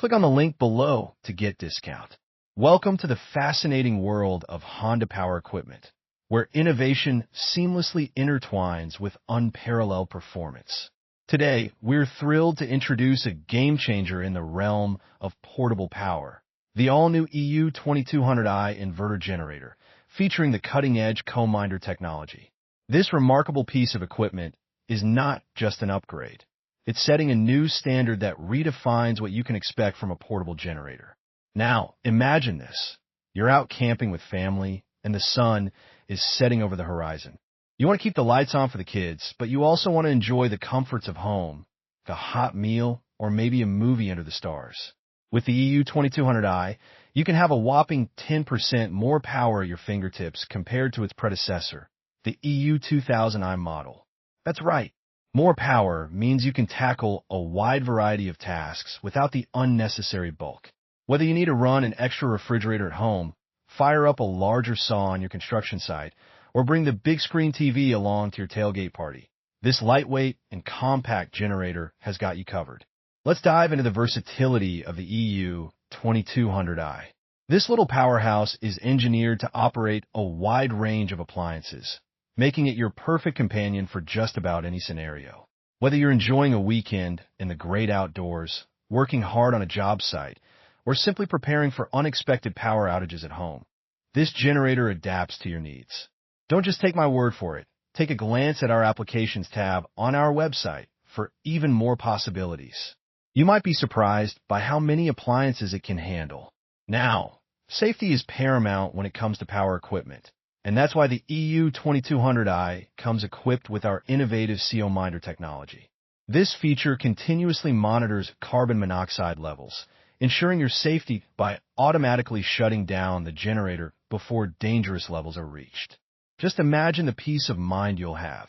Click on the link below to get discount. Welcome to the fascinating world of Honda power equipment, where innovation seamlessly intertwines with unparalleled performance. Today, we're thrilled to introduce a game-changer in the realm of portable power, the all-new EU2200i inverter generator, featuring the cutting-edge co-minder technology. This remarkable piece of equipment is not just an upgrade. It's setting a new standard that redefines what you can expect from a portable generator. Now, imagine this. You're out camping with family, and the sun is setting over the horizon. You want to keep the lights on for the kids, but you also want to enjoy the comforts of home, like a hot meal, or maybe a movie under the stars. With the EU2200i, you can have a whopping 10% more power at your fingertips compared to its predecessor, the EU2000i model. That's right. More power means you can tackle a wide variety of tasks without the unnecessary bulk. Whether you need to run an extra refrigerator at home, fire up a larger saw on your construction site, or bring the big screen TV along to your tailgate party, this lightweight and compact generator has got you covered. Let's dive into the versatility of the EU2200i. This little powerhouse is engineered to operate a wide range of appliances, making it your perfect companion for just about any scenario. Whether you're enjoying a weekend in the great outdoors, working hard on a job site, or simply preparing for unexpected power outages at home, this generator adapts to your needs. Don't just take my word for it. Take a glance at our Applications tab on our website for even more possibilities. You might be surprised by how many appliances it can handle. Now, safety is paramount when it comes to power equipment. And that's why the EU2200i comes equipped with our innovative co-minder technology. This feature continuously monitors carbon monoxide levels, ensuring your safety by automatically shutting down the generator before dangerous levels are reached. Just imagine the peace of mind you'll have,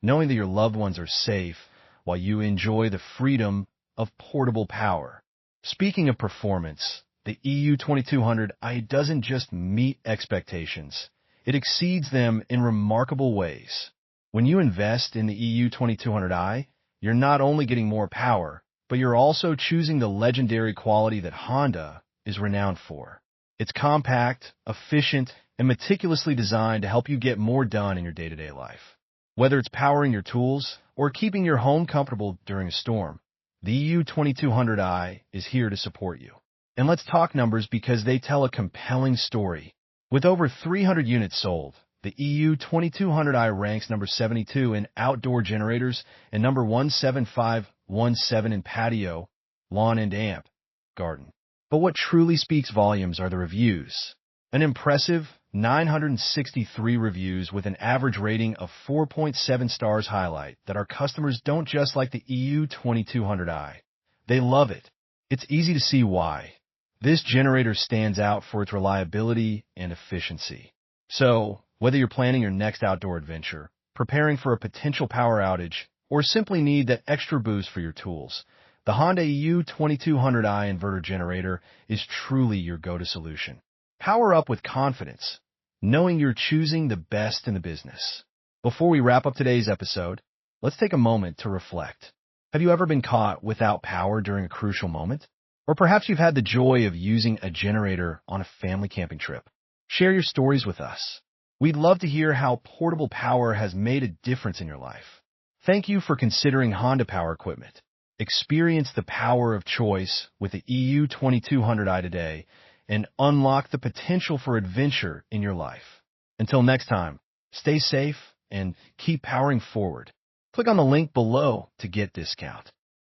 knowing that your loved ones are safe while you enjoy the freedom of portable power. Speaking of performance, the EU2200i doesn't just meet expectations. It exceeds them in remarkable ways. When you invest in the EU2200i, you're not only getting more power, but you're also choosing the legendary quality that Honda is renowned for. It's compact, efficient, and meticulously designed to help you get more done in your day-to-day life. Whether it's powering your tools or keeping your home comfortable during a storm, the EU2200i is here to support you. And let's talk numbers because they tell a compelling story. With over 300 units sold, the EU2200i ranks number 72 in outdoor generators and number 17517 in patio, lawn and amp, garden. But what truly speaks volumes are the reviews. An impressive 963 reviews with an average rating of 4.7 stars highlight that our customers don't just like the EU2200i. They love it. It's easy to see why. This generator stands out for its reliability and efficiency. So, whether you're planning your next outdoor adventure, preparing for a potential power outage, or simply need that extra boost for your tools, the Honda EU2200i inverter generator is truly your go-to solution. Power up with confidence, knowing you're choosing the best in the business. Before we wrap up today's episode, let's take a moment to reflect. Have you ever been caught without power during a crucial moment? Or perhaps you've had the joy of using a generator on a family camping trip. Share your stories with us. We'd love to hear how portable power has made a difference in your life. Thank you for considering Honda power equipment. Experience the power of choice with the EU2200i today and unlock the potential for adventure in your life. Until next time, stay safe and keep powering forward. Click on the link below to get discount.